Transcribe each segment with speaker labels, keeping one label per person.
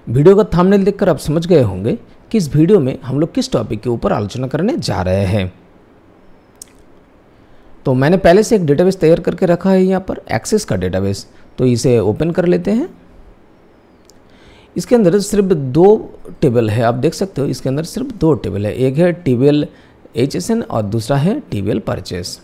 Speaker 1: Video का thumbnail देखकर आप समझ गए होंगे कि इस वीडियो में हम लोग किस टॉपिक के ऊपर आलोचना करने जा रहे हैं। तो मैंने पहले से एक डेटाबेस तैयार करके रखा है यहाँ पर, एक्सेस का डेटाबेस। तो इसे ओपन कर लेते हैं। इसके अंदर सिर्फ 2 टेबल है, आप देख सकते हो। इसके अंदर सिर्फ 2 टेबल है, एक है TBL HSN और दूसरा है TBL परचेस।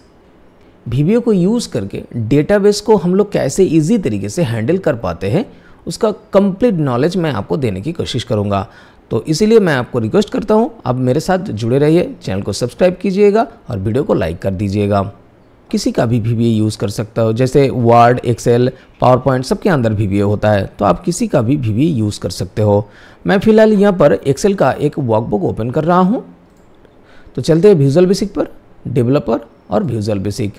Speaker 1: VBA को यूज़ करके डेटाबेस को हम लोग कैसे इजी तरीके से हैंडल कर पाते हैं, उसका कंप्लीट नॉलेज मैं आपको देने की कोशिश करूँगा। तो इसीलिए मैं आपको रिक्वेस्ट करता हूँ, आप मेरे साथ जुड़े रहिए, चैनल को सब्सक्राइब कीजिएगा और वीडियो को लाइक कर दीजिएगा। किसी का भी VBA यूज़ कर सकता हो, जैसे वर्ड, एक्सेल, पावर पॉइंट, सबके अंदर VBA होता है, तो आप किसी का भी VBA यूज़ कर सकते हो। मैं फ़िलहाल यहाँ पर एक्सेल का एक वर्कबुक ओपन कर रहा हूँ। तो चलते हैं विजुअल बेसिक पर, डेवलपर और विजुअल बेसिक,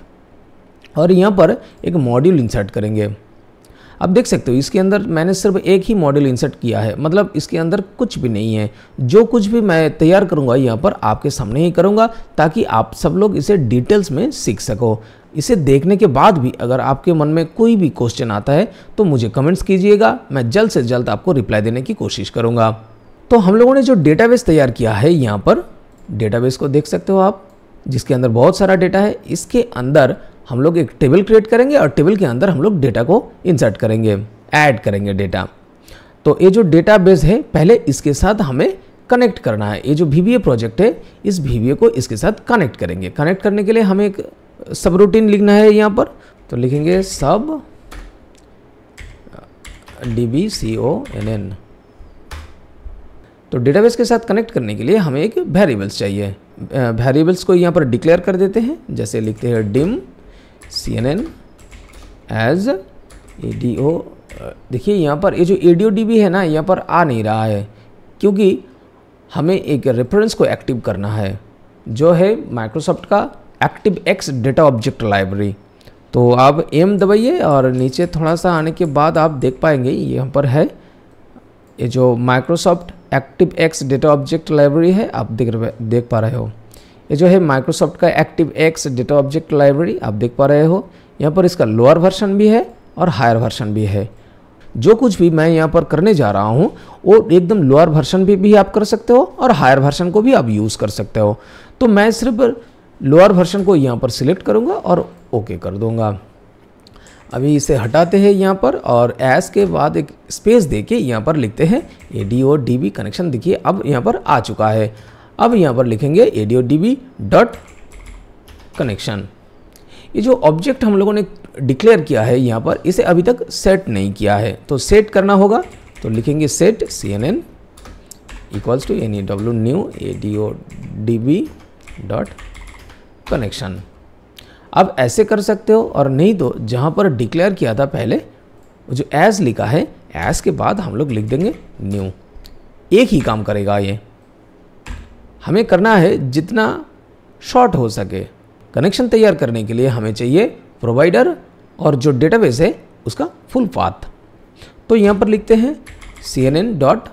Speaker 1: और यहाँ पर एक मॉड्यूल इंसर्ट करेंगे। आप देख सकते हो इसके अंदर मैंने सिर्फ एक ही मॉड्यूल इंसर्ट किया है, मतलब इसके अंदर कुछ भी नहीं है। जो कुछ भी मैं तैयार करूँगा यहाँ पर आपके सामने ही करूँगा, ताकि आप सब लोग इसे डिटेल्स में सीख सको। इसे देखने के बाद भी अगर आपके मन में कोई भी क्वेश्चन आता है तो मुझे कमेंट्स कीजिएगा, मैं जल्द से जल्द आपको रिप्लाई देने की कोशिश करूँगा। तो हम लोगों ने जो डेटाबेस तैयार किया है, यहाँ पर डेटाबेस को देख सकते हो आप, जिसके अंदर बहुत सारा डेटा है। इसके अंदर हम लोग एक टेबल क्रिएट करेंगे और टेबल के अंदर हम लोग डेटा को इंसर्ट करेंगे, ऐड करेंगे डेटा। तो ये जो डेटाबेस है, पहले इसके साथ हमें कनेक्ट करना है। ये जो VBA प्रोजेक्ट है, इस VBA को इसके साथ कनेक्ट करेंगे। कनेक्ट करने के लिए हमें एक सब रूटीन लिखना है यहाँ पर। तो लिखेंगे सब DBCONN। तो डेटाबेस के साथ कनेक्ट करने के लिए हमें एक वेरिएबल्स चाहिए। वेरिएबल्स को यहाँ पर डिक्लेयर कर देते हैं, जैसे लिखते हैं dim CNN एज ADO। देखिए यहाँ पर ये जो ADODB है ना, यहाँ पर आ नहीं रहा है, क्योंकि हमें एक रेफरेंस को एक्टिव करना है, जो है माइक्रोसॉफ्ट का ActiveX डेटा ऑब्जेक्ट लाइब्रेरी। तो आप M दबाइए और नीचे थोड़ा सा आने के बाद आप देख पाएंगे यहाँ पर है ये जो Microsoft ActiveX data object library है, आप देख पा रहे हो। ये जो है माइक्रोसॉफ्ट का ActiveX डेटा ऑब्जेक्ट लाइब्रेरी, आप देख पा रहे हो। यहाँ पर इसका लोअर वर्जन भी है और हायर वर्जन भी है। जो कुछ भी मैं यहाँ पर करने जा रहा हूँ वो एकदम लोअर वर्जन भी आप कर सकते हो और हायर वर्जन को भी आप यूज़ कर सकते हो। तो मैं सिर्फ लोअर वर्जन को यहाँ पर सिलेक्ट करूँगा और ओके कर दूँगा। अभी इसे हटाते हैं यहाँ पर, और एस के बाद एक स्पेस देके यहाँ पर लिखते हैं ADODB कनेक्शन। देखिए अब यहाँ पर आ चुका है। अब यहाँ पर लिखेंगे ADODB डॉट कनेक्शन। ये जो ऑब्जेक्ट हम लोगों ने डिक्लेयर किया है यहाँ पर, इसे अभी तक सेट नहीं किया है, तो सेट करना होगा। तो लिखेंगे set CNN equals to NEW new ADODB dot connection. अब ऐसे कर सकते हो, और नहीं तो जहाँ पर डिक्लेयर किया था पहले, जो एज लिखा है, एज के बाद हम लोग लिख देंगे न्यू। एक ही काम करेगा ये। हमें करना है जितना शॉर्ट हो सके। कनेक्शन तैयार करने के लिए हमें चाहिए प्रोवाइडर और जो डेटाबेस है उसका फुल पाथ। तो यहाँ पर लिखते हैं CNN डॉट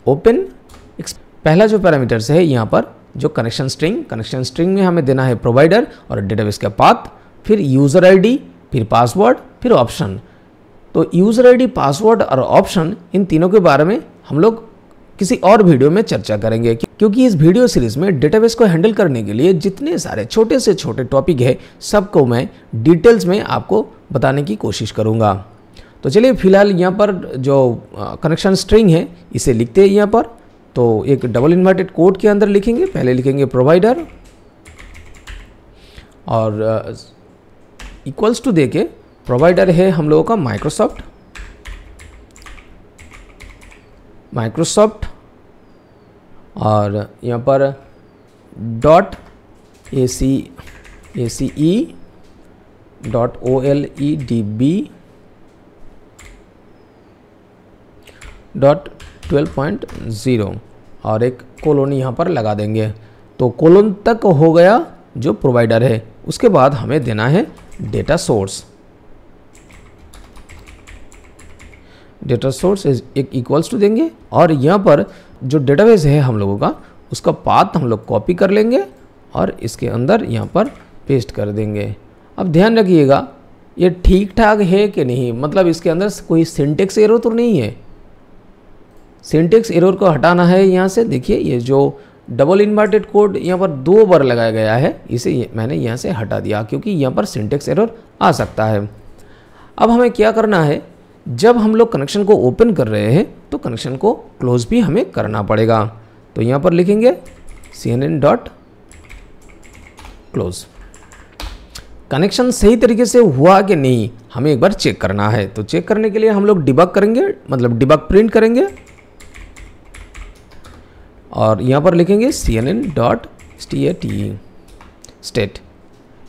Speaker 1: ओपन। पहला जो पैरामीटर्स है यहाँ पर जो कनेक्शन स्ट्रिंग में हमें देना है प्रोवाइडर और डेटाबेस का पाथ, फिर यूज़र ID, फिर पासवर्ड, फिर ऑप्शन। तो यूज़र ID, पासवर्ड और ऑप्शन, इन तीनों के बारे में हम लोग किसी और वीडियो में चर्चा करेंगे, क्योंकि इस वीडियो सीरीज में डेटाबेस को हैंडल करने के लिए जितने सारे छोटे से छोटे टॉपिक है, सबको मैं डिटेल्स में आपको बताने की कोशिश करूँगा। तो चलिए फिलहाल यहाँ पर जो कनेक्शन स्ट्रिंग है इसे लिखते हैं यहाँ पर। तो एक डबल इन्वर्टेड कोड के अंदर लिखेंगे, पहले लिखेंगे प्रोवाइडर और इक्वल्स टू देके, प्रोवाइडर है हम लोगों का माइक्रोसॉफ्ट और यहाँ पर dot ACE dot OLEDB dot 12.0 और एक कोलोन यहाँ पर लगा देंगे। तो कोलोन तक हो गया जो प्रोवाइडर है। उसके बाद हमें देना है डेटा सोर्स। डेटा सोर्स एक इक्वल्स टू देंगे, और यहाँ पर जो डेटाबेस है हम लोगों का, उसका पाथ हम लोग कॉपी कर लेंगे और इसके अंदर यहाँ पर पेस्ट कर देंगे। अब ध्यान रखिएगा ये ठीक ठाक है कि नहीं, मतलब इसके अंदर कोई सिंटेक्स एरर तो नहीं है। सिंटेक्स एरर को हटाना है यहाँ से। देखिए ये जो डबल इन्वर्टेड कोड यहाँ पर 2 बार लगाया गया है, इसे मैंने यहाँ से हटा दिया क्योंकि यहाँ पर सिंटेक्स एरर आ सकता है। अब हमें क्या करना है, जब हम लोग कनेक्शन को ओपन कर रहे हैं तो कनेक्शन को क्लोज भी हमें करना पड़ेगा। तो यहाँ पर लिखेंगे cnn.close। कनेक्शन सही तरीके से हुआ कि नहीं हमें एक बार चेक करना है। तो चेक करने के लिए हम लोग डिबग करेंगे, मतलब डिबग प्रिंट करेंगे और यहाँ पर लिखेंगे cnn.state।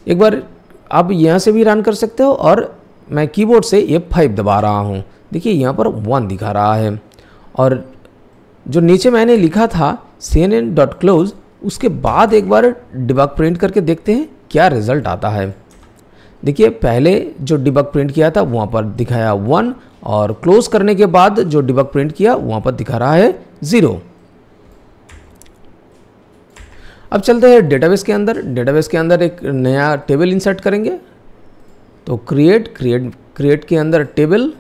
Speaker 1: एक बार आप यहाँ से भी रन कर सकते हो और मैं कीबोर्ड से F5 दबा रहा हूँ। देखिए यहाँ पर 1 दिखा रहा है और जो नीचे मैंने लिखा था cnn.close, उसके बाद एक बार डिबग प्रिंट करके देखते हैं क्या रिजल्ट आता है। देखिए पहले जो डिबग प्रिंट किया था वहाँ पर दिखाया 1 और क्लोज करने के बाद जो डिबग प्रिंट किया वहाँ पर दिखा रहा है 0। अब चलते हैं डेटाबेस के अंदर। डेटाबेस के अंदर एक नया टेबल इंसर्ट करेंगे। तो क्रिएट के अंदर टेबल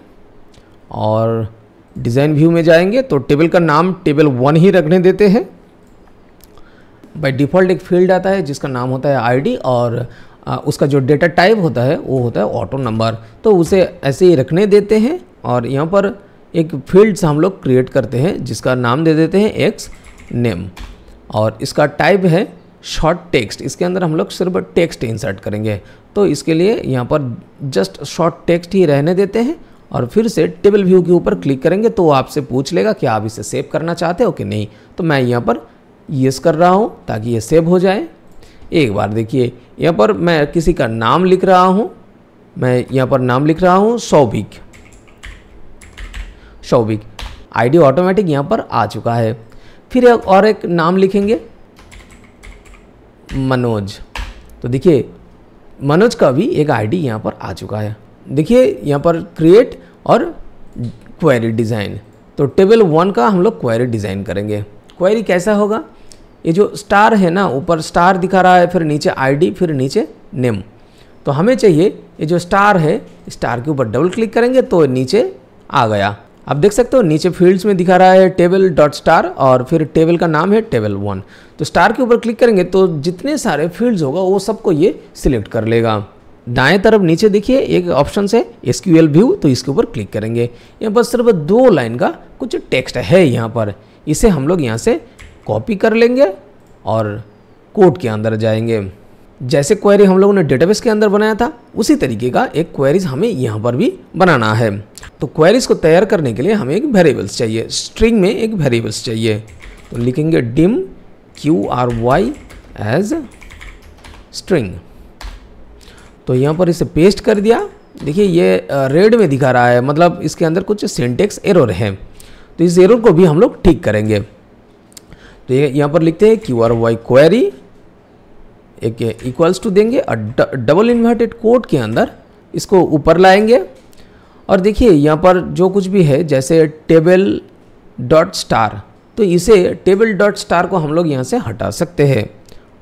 Speaker 1: और डिज़ाइन व्यू में जाएंगे तो टेबल का नाम टेबल 1 ही रखने देते हैं। बाय डिफ़ॉल्ट एक फील्ड आता है जिसका नाम होता है आईडी और उसका जो डेटा टाइप होता है वो होता है ऑटो नंबर, तो उसे ऐसे ही रखने देते हैं। और यहाँ पर एक फील्ड्स हम लोग क्रिएट करते हैं जिसका नाम दे देते हैं एक्स नेम और इसका टाइप है शॉर्ट टेक्स्ट। इसके अंदर हम लोग सिर्फ टेक्स्ट इंसर्ट करेंगे, तो इसके लिए यहाँ पर जस्ट शॉर्ट टेक्स्ट ही रहने देते हैं और फिर से टेबल व्यू के ऊपर क्लिक करेंगे तो आपसे पूछ लेगा कि आप इसे सेव करना चाहते हो कि नहीं। तो मैं यहाँ पर यस कर रहा हूँ ताकि ये सेव हो जाए। एक बार देखिए यहाँ पर मैं किसी का नाम लिख रहा हूँ, मैं यहाँ पर नाम लिख रहा हूँ सौभिक। आईडी ऑटोमेटिक यहाँ पर आ चुका है। फिर और एक नाम लिखेंगे मनोज। तो देखिए मनोज का भी एक आईडी यहाँ पर आ चुका है। देखिए यहाँ पर क्रिएट और क्वेरी डिज़ाइन, तो टेबल 1 का हम लोग क्वेरी डिज़ाइन करेंगे। क्वेरी कैसा होगा, ये जो स्टार है ना, ऊपर स्टार दिखा रहा है, फिर नीचे आईडी, फिर नीचे नेम। तो हमें चाहिए ये जो स्टार है, स्टार के ऊपर डबल क्लिक करेंगे तो नीचे आ गया। आप देख सकते हो नीचे फील्ड्स में दिखा रहा है टेबल डॉट स्टार और फिर टेबल का नाम है टेबल 1। तो स्टार के ऊपर क्लिक करेंगे तो जितने सारे फील्ड्स होगा वो सबको ये सिलेक्ट कर लेगा। दाएं तरफ नीचे देखिए एक ऑप्शन है SQL व्यू, तो इसके ऊपर क्लिक करेंगे। यहाँ पर सिर्फ 2 लाइन का कुछ टेक्स्ट है यहाँ पर, इसे हम लोग यहाँ से कॉपी कर लेंगे और कोड के अंदर जाएंगे। जैसे क्वेरी हम लोगों ने डेटाबेस के अंदर बनाया था उसी तरीके का एक क्वेरीज हमें यहाँ पर भी बनाना है। तो क्वेरीज को तैयार करने के लिए हमें एक वेरिएबल्स चाहिए, स्ट्रिंग में एक वेरिएबल्स चाहिए। तो लिखेंगे dim QRY एज स्ट्रिंग। तो यहाँ पर इसे पेस्ट कर दिया। देखिए ये रेड में दिखा रहा है, मतलब इसके अंदर कुछ सिंटेक्स एरर है, तो इस एरर को भी हम लोग ठीक करेंगे। तो यहाँ पर लिखते हैं QRY क्वेरी एक इक्वल्स टू देंगे और डबल इन्वर्टेड कोड के अंदर इसको ऊपर लाएंगे। और देखिए यहाँ पर जो कुछ भी है जैसे टेबल डॉट स्टार, तो इसे टेबल डॉट स्टार को हम लोग यहाँ से हटा सकते हैं।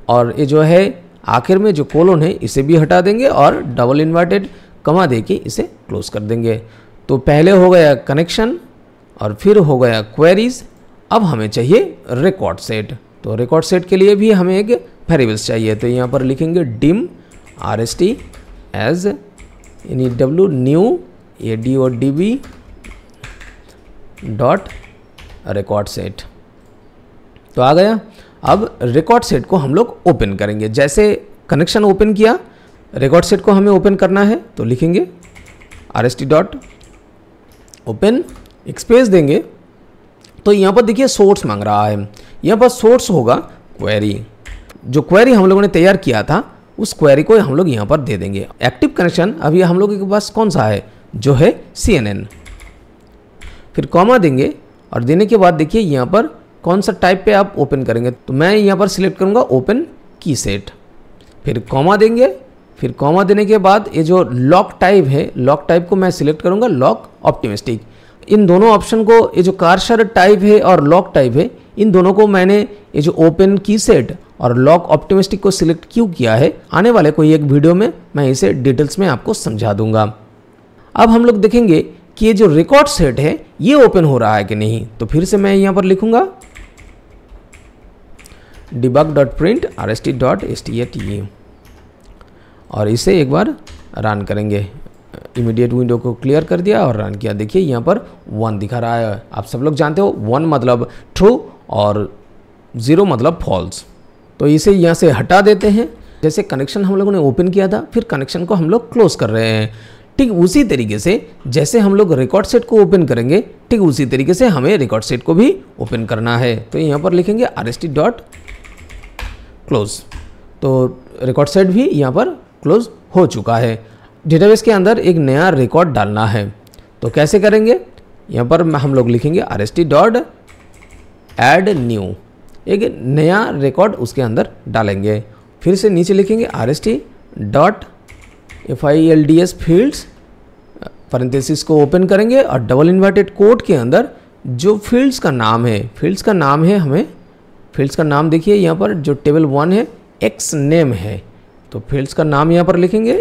Speaker 1: और ये जो है आखिर में जो कोलोन है इसे भी हटा देंगे और डबल इन्वर्टेड कमा दे के इसे क्लोज कर देंगे। तो पहले हो गया कनेक्शन और फिर हो गया क्वेरीज। अब हमें चाहिए रिकॉर्ड सेट। तो रिकॉर्ड सेट के लिए भी हमें एक वेरिएबल्स चाहिए। तो यहाँ पर लिखेंगे dim rst as new new adodb dot record set. तो आ गया। अब रिकॉर्ड सेट को हम लोग ओपन करेंगे। जैसे कनेक्शन ओपन किया, रिकॉर्ड सेट को हमें ओपन करना है तो लिखेंगे rst डॉट ओपन, एक स्पेस देंगे। तो यहाँ पर देखिए सोर्स मांग रहा है, यहाँ पर सोर्स होगा क्वेरी। जो क्वेरी हम लोगों ने तैयार किया था उस क्वेरी को हम लोग यहाँ पर दे देंगे। एक्टिव कनेक्शन अभी हम लोगों के पास कौन सा है, जो है CNN। फिर कॉमा देंगे और देने के बाद देखिए यहाँ पर कौन सा टाइप पे आप ओपन करेंगे। तो मैं यहाँ पर सिलेक्ट करूँगा ओपन की सेट। फिर कॉमा देंगे, फिर कॉमा देने के बाद ये जो लॉक टाइप है, लॉक टाइप को मैं सिलेक्ट करूँगा लॉक ऑप्टिमिस्टिक। इन दोनों ऑप्शन को, ये जो कार्सर टाइप है और लॉक टाइप है, इन दोनों को मैंने ये जो ओपन की सेट और लॉक ऑप्टिमिस्टिक को सिलेक्ट क्यों किया है, आने वाले कोई एक वीडियो में मैं इसे डिटेल्स में आपको समझा दूंगा। अब हम लोग देखेंगे कि ये जो रिकॉर्ड सेट है ये ओपन हो रहा है कि नहीं। तो फिर से मैं यहाँ पर लिखूंगा debug.print rst.state और इसे एक बार रन करेंगे। इमीडिएट विंडो को क्लियर कर दिया और रन किया। देखिए यहाँ पर 1 दिखा रहा है। आप सब लोग जानते हो 1 मतलब ट्रू और 0 मतलब फॉल्स। तो इसे यहाँ से हटा देते हैं। जैसे कनेक्शन हम लोगों ने ओपन किया था, फिर कनेक्शन को हम लोग क्लोज कर रहे हैं। ठीक उसी तरीके से जैसे हम लोग रिकॉर्ड सेट को ओपन करेंगे, ठीक उसी तरीके से हमें रिकॉर्ड सेट को भी ओपन करना है। तो यहाँ पर लिखेंगे rst.close। तो रिकॉर्ड सेट भी यहाँ पर क्लोज हो चुका है। डेटाबेस के अंदर एक नया रिकॉर्ड डालना है, तो कैसे करेंगे? यहाँ पर हम लोग लिखेंगे rst.add_new, एक नया रिकॉर्ड उसके अंदर डालेंगे। फिर से नीचे लिखेंगे rst.filds फील्ड्स, पैरेंथेसिस को ओपन करेंगे और डबल इन्वर्टेड कोट के अंदर जो फील्ड्स का नाम है, फील्ड्स का नाम है, हमें फील्ड्स का नाम देखिए यहाँ पर जो टेबल 1 है एक्स नेम है, तो फील्ड्स का नाम यहाँ पर लिखेंगे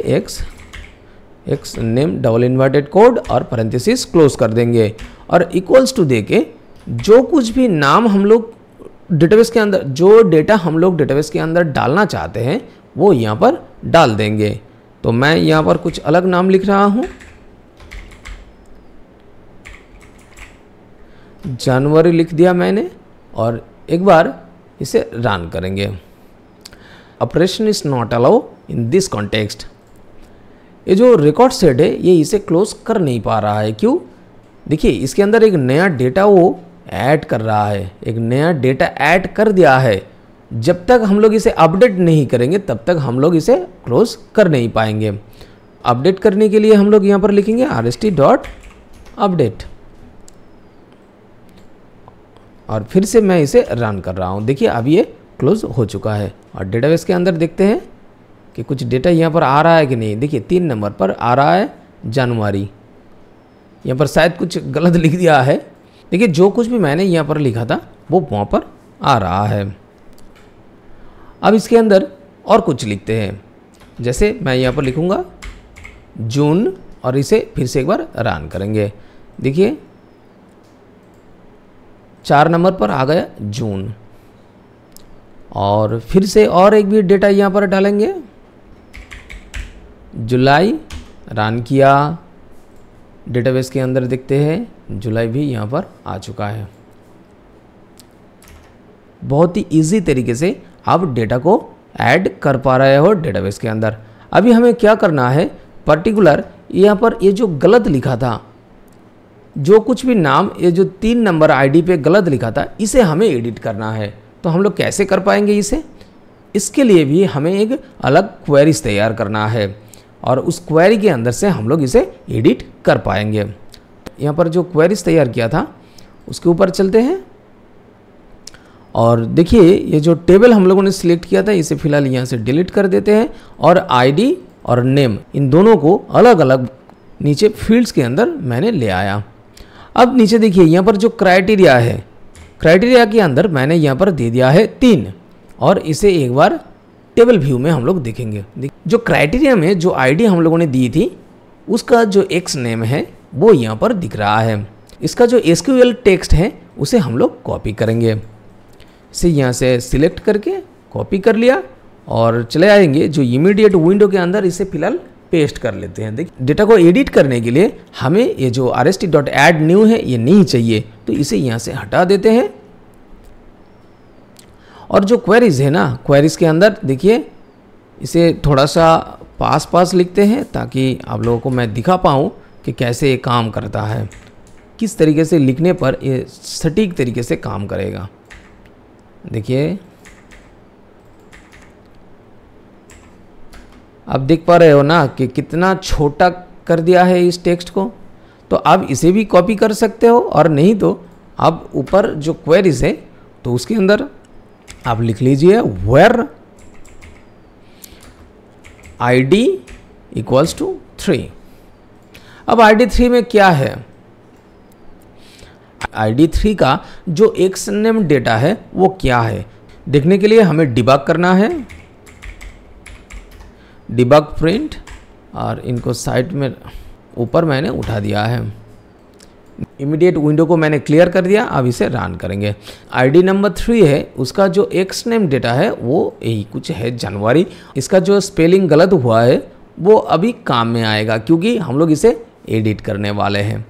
Speaker 1: x name double inverted code और पैरेंथेसिस क्लोज कर देंगे और इक्वल्स टू दे के जो कुछ भी नाम हम लोग डेटाबेस के अंदर, जो डेटा हम लोग डेटाबेस के अंदर डालना चाहते हैं वो यहाँ पर डाल देंगे। तो मैं यहाँ पर कुछ अलग नाम लिख रहा हूँ, जनवरी लिख दिया मैंने और एक बार इसे रन करेंगे। Operation is not allow in this context. ये जो रिकॉर्ड सेट है ये इसे क्लोज कर नहीं पा रहा है। क्यों? देखिए इसके अंदर एक नया डेटा वो ऐड कर रहा है, एक नया डेटा ऐड कर दिया है। जब तक हम लोग इसे अपडेट नहीं करेंगे तब तक हम लोग इसे क्लोज कर नहीं पाएंगे। अपडेट करने के लिए हम लोग यहाँ पर लिखेंगे rst.update और फिर से मैं इसे रन कर रहा हूँ। देखिए अब ये क्लोज हो चुका है और डेटाबेस के अंदर देखते हैं कि कुछ डेटा यहाँ पर आ रहा है कि नहीं। देखिए 3 नंबर पर आ रहा है जनवरी, यहाँ पर शायद कुछ गलत लिख दिया है। देखिए जो कुछ भी मैंने यहाँ पर लिखा था वो वहाँ पर आ रहा है। अब इसके अंदर और कुछ लिखते हैं, जैसे मैं यहाँ पर लिखूँगा जून और इसे फिर से एक बार रन करेंगे। देखिए 4 नंबर पर आ गया जून और फिर से और एक भी डेटा यहाँ पर डालेंगे, जुलाई रन किया। डेटाबेस के अंदर देखते हैं जुलाई भी यहाँ पर आ चुका है। बहुत ही इजी तरीके से आप डेटा को ऐड कर पा रहे हो डेटाबेस के अंदर। अभी हमें क्या करना है, पर्टिकुलर यहाँ पर ये जो गलत लिखा था, जो कुछ भी नाम ये जो 3 नंबर आईडी पे गलत लिखा था इसे हमें एडिट करना है। तो हम लोग कैसे कर पाएंगे इसे? इसके लिए भी हमें एक अलग क्वेरीज तैयार करना है और उस क्वेरी के अंदर से हम लोग इसे एडिट कर पाएंगे। यहाँ पर जो क्वेरीज तैयार किया था उसके ऊपर चलते हैं और देखिए ये जो टेबल हम लोगों ने सिलेक्ट किया था इसे फिलहाल यहाँ से डिलीट कर देते हैं और आईडी और नेम इन दोनों को अलग अलग नीचे फील्ड्स के अंदर मैंने ले आया। अब नीचे देखिए यहाँ पर जो क्राइटेरिया है, क्राइटेरिया के अंदर मैंने यहाँ पर दे दिया है 3 और इसे एक बार टेबल व्यू में हम लोग देखेंगे। जो क्राइटेरिया में जो आईडी हम लोगों ने दी थी उसका जो एक्स नेम है वो यहाँ पर दिख रहा है। इसका जो एसक्यूएल टेक्स्ट है उसे हम लोग कॉपी करेंगे। इसे यहाँ से सिलेक्ट करके कॉपी कर लिया और चले आएंगे जो इमीडिएट विंडो के अंदर इसे फिलहाल पेस्ट कर लेते हैं। देखिए डेटा को एडिट करने के लिए हमें ये जो rst.add_new है ये नहीं चाहिए, तो इसे यहाँ से हटा देते हैं। और जो क्वेरीज है ना, क्वेरीज के अंदर देखिए इसे थोड़ा सा पास लिखते हैं ताकि आप लोगों को मैं दिखा पाऊँ कि कैसे ये काम करता है, किस तरीके से लिखने पर ये सटीक तरीके से काम करेगा। देखिए आप देख पा रहे हो ना कि कितना छोटा कर दिया है इस टेक्स्ट को। तो आप इसे भी कॉपी कर सकते हो और नहीं तो आप ऊपर जो क्वेरीज है तो उसके अंदर आप लिख लीजिए वेयर id इक्वल्स टू 3। अब id 3 में क्या है, id 3 का जो एक्स नेम डेटा है वो क्या है देखने के लिए हमें डिबग करना है, डिबग प्रिंट और इनको साइड में ऊपर मैंने उठा दिया है। इमीडिएट विंडो को मैंने क्लियर कर दिया, अब इसे रन करेंगे। आईडी नंबर 3 है, उसका जो एक्स नेम डेटा है वो यही कुछ है जनवरी। इसका जो स्पेलिंग गलत हुआ है वो अभी काम में आएगा क्योंकि हम लोग इसे एडिट करने वाले हैं।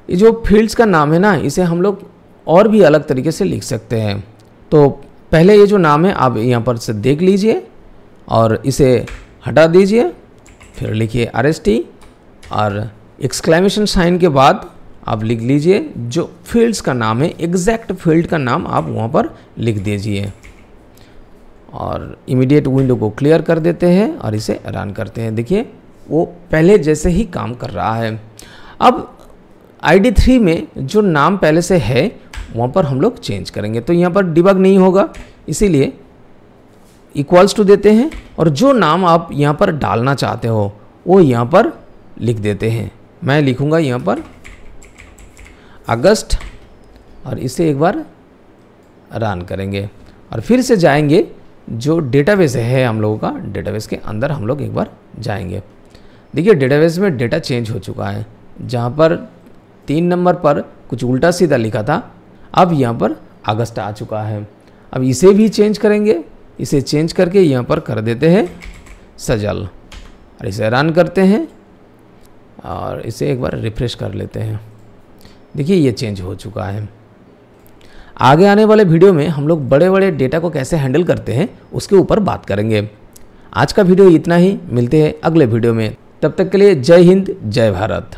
Speaker 1: ये जो फील्ड्स का नाम है ना, इसे हम लोग और भी अलग तरीके से लिख सकते हैं। तो पहले ये जो नाम है आप यहाँ पर से देख लीजिए और इसे हटा दीजिए, फिर लिखिए RST और एक्सक्लेमेशन साइन के बाद आप लिख लीजिए जो फील्ड्स का नाम है, एग्जैक्ट फील्ड का नाम आप वहाँ पर लिख दीजिए और इमीडिएट विंडो को क्लियर कर देते हैं और इसे रन करते हैं। देखिए वो पहले जैसे ही काम कर रहा है। अब ID 3 में जो नाम पहले से है वहाँ पर हम लोग चेंज करेंगे, तो यहाँ पर डिबग नहीं होगा, इसीलिए इक्वल्स टू देते हैं और जो नाम आप यहाँ पर डालना चाहते हो वो यहाँ पर लिख देते हैं। मैं लिखूँगा यहाँ पर अगस्त और इसे एक बार रन करेंगे और फिर से जाएंगे जो डेटाबेस है हम लोगों का, डेटाबेस के अंदर हम लोग एक बार जाएंगे। देखिए डेटाबेस में डेटा चेंज हो चुका है, जहाँ पर 3 नंबर पर कुछ उल्टा सीधा लिखा था, अब यहाँ पर अगस्त आ चुका है। अब इसे भी चेंज करेंगे, इसे चेंज करके यहाँ पर कर देते हैं सजल और इसे रन करते हैं और इसे एक बार रिफ्रेश कर लेते हैं। देखिए ये चेंज हो चुका है। आगे आने वाले वीडियो में हम लोग बड़े बड़े डेटा को कैसे हैंडल करते हैं उसके ऊपर बात करेंगे। आज का वीडियो इतना ही, मिलते हैं अगले वीडियो में। तब तक के लिए जय हिंद, जय भारत।